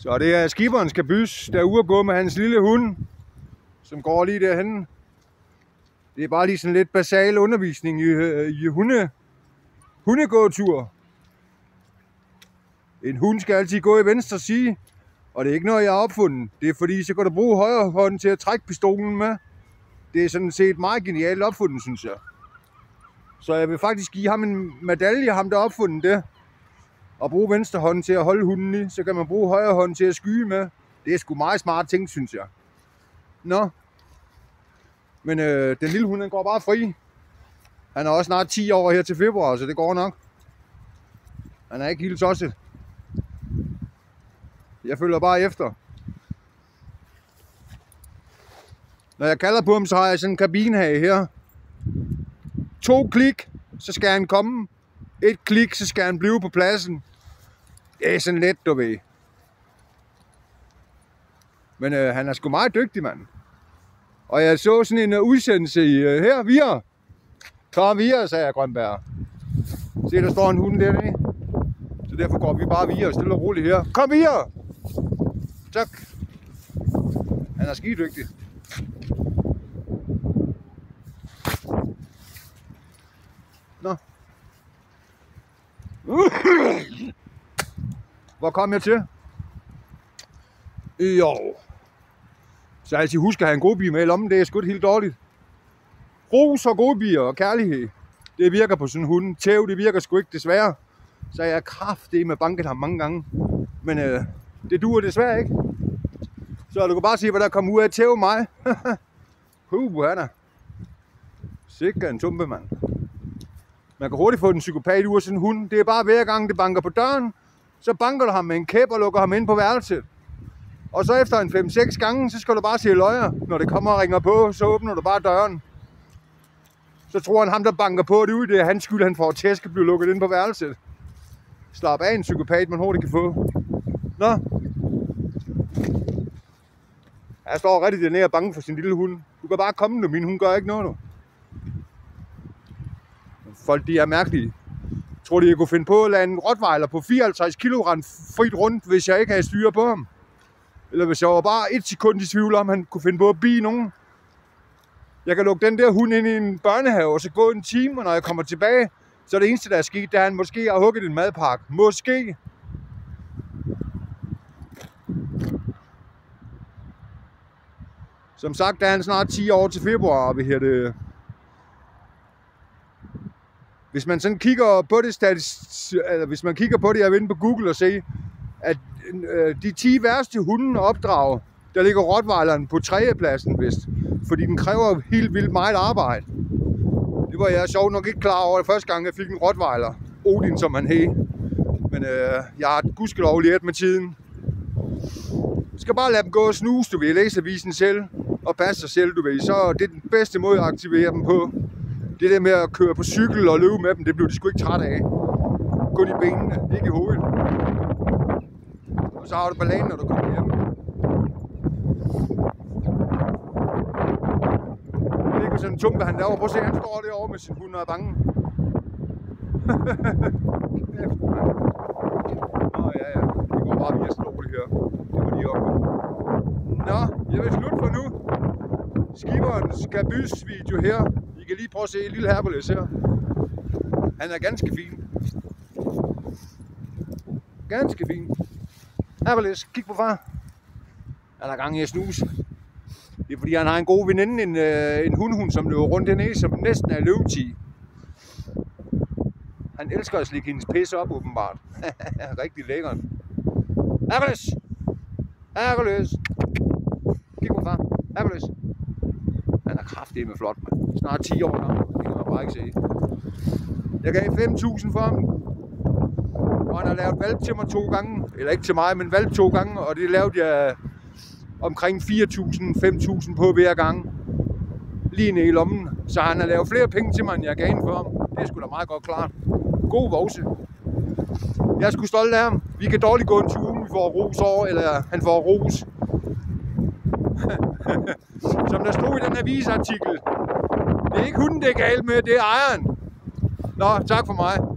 Så det er skiberen Skabys, der er ude at gå med hans lille hund, som går lige derhen. Det er bare lige sådan lidt basal undervisning i hundegåtur. En hund skal altid gå i venstre side, og det er ikke noget, jeg har opfundet. Det er fordi, så kan du bruge højre hånd til at trække pistolen med. Det er sådan set meget genialt opfundet, synes jeg. Så jeg vil faktisk give ham en medalje, ham der har opfundet det. Og bruge venstre hånd til at holde hunden i, så kan man bruge højre hånd til at skyde med. Det er sgu meget smart ting, synes jeg. Nå. Men den lille hund, den går bare fri. Han er også snart 10 år her til februar, så det går nok. Han er ikke helt tosset. Jeg følger bare efter. Når jeg kalder på ham, så har jeg sådan en kabinehage her. 2 klik, så skal han komme. 1 klik, så skal han blive på pladsen. Det er sådan let, du ved. Men han er sgu meget dygtig, mand. Og jeg så sådan en udsendelse i her, Vira. Kom Vira, sagde jeg Grønberg. Se, der står en hund dernede. Så derfor går vi bare Vira stille og roligt her. Kom Vira! Tak. Han er skidedygtig. Nå. Hvor kom jeg til? Jo. Så jeg altid husker at have en godbid med i lommen. Det er sgu helt dårligt. Ros og godbier og kærlighed. Det virker på sådan en hund. Tæv, det virker sgu ikke desværre. Så jeg er kraftedeme banket ham mange gange. Men det duer desværre ikke. Så du kan bare se, hvad der kommer ud af at tæve mig. Han er. Sikke en tumpe, mand. Man kan hurtigt få den psykopat ud af sådan en hund. Det er bare hver gang, det banker på døren, så banker du ham med en kæp og lukker ham ind på værelset. Og så efter en 5-6 gange, så skal du bare se løjer. Når det kommer og ringer på, så åbner du bare døren. Så tror han, ham der banker på det ud, det er hans skyld, han får tæsk og bliver lukket ind på værelset. Slap af en psykopat, man hurtigt kan få. Nå. Jeg står rigtig dernede og bange for sin lille hund. Du kan bare komme nu, min hund gør ikke noget nu. Folk, de er mærkelige. Jeg tror, de jeg kunne finde på at lade en rottweiler på 54 kilo rende frit rundt, hvis jeg ikke havde styr på ham. Eller hvis jeg var bare 1 sekund i tvivl om, han kunne finde på at bide nogen. Jeg kan lukke den der hund ind i en børnehave, og så gå en time, og når jeg kommer tilbage, så er det eneste, der er sket, det er, at han måske har hugget en madpakke. Måske. Som sagt, er han snart 10 år til februar, og hvis man sådan kigger på det, eller hvis man kigger på det, jeg vil inde på Google og se, at de 10 værste hunde opdrag, der ligger rottweileren på 3. pladsen vist, fordi den kræver helt vildt meget arbejde. Det var jeg sjovt nok ikke klar over det første gang, jeg fik en rottweiler. Odin, som han hed. Men jeg har gudskelov lært med tiden. Du skal bare lade dem gå og snuse, du ved, læse avisen selv og passe sig selv, du ved. Så det er den bedste måde at aktivere dem på. Det der med at køre på cykel og løbe med dem, det bliver de sgu ikke træt af. Kun i benene, ikke i hovedet. Og så har du balladen, når du kommer hjem. Det ligger sådan en tumpe, han derovre. Prøv at se, han står derovre med sin hund og er bange. Nå ja, det går bare via slå det her. Det var lige oppe. Nå, jeg vil slutte for nu. Skiberen Skabys video her. I kan lige prøve at se lille Hercules her. Han er ganske fin. Ganske fin. Hercules, kig på far. Han er gang i at snuse. Det er fordi han har en god veninde, en hundhund, som løber rundt dernede, som næsten er løvetid. Han elsker at slikke hendes pisse op, åbenbart. Rigtig lækkert. Hercules! Hercules! Kig på far. Hercules! Han er kraftedeme flot, mand. Snart 10 år gammel. Det kan man bare ikke se. Jeg gav 5.000 for ham. Og han har lavet valp til mig 2 gange. Eller ikke til mig, men valp 2 gange. Og det lavede jeg omkring 4.000, 5.000 på hver gang. Lige ned i lommen. Så han har lavet flere penge til mig, end jeg gav for ham. Det er sgu da meget godt klart. God vovse. Jeg er sgu stolt af ham. Vi kan dårligt gå en tur, uden vi får ros over, eller han får ros. Som der stod i den avisartikel. Det er ikke hunden, det er galt med, det er ejeren. Nå, tak for mig.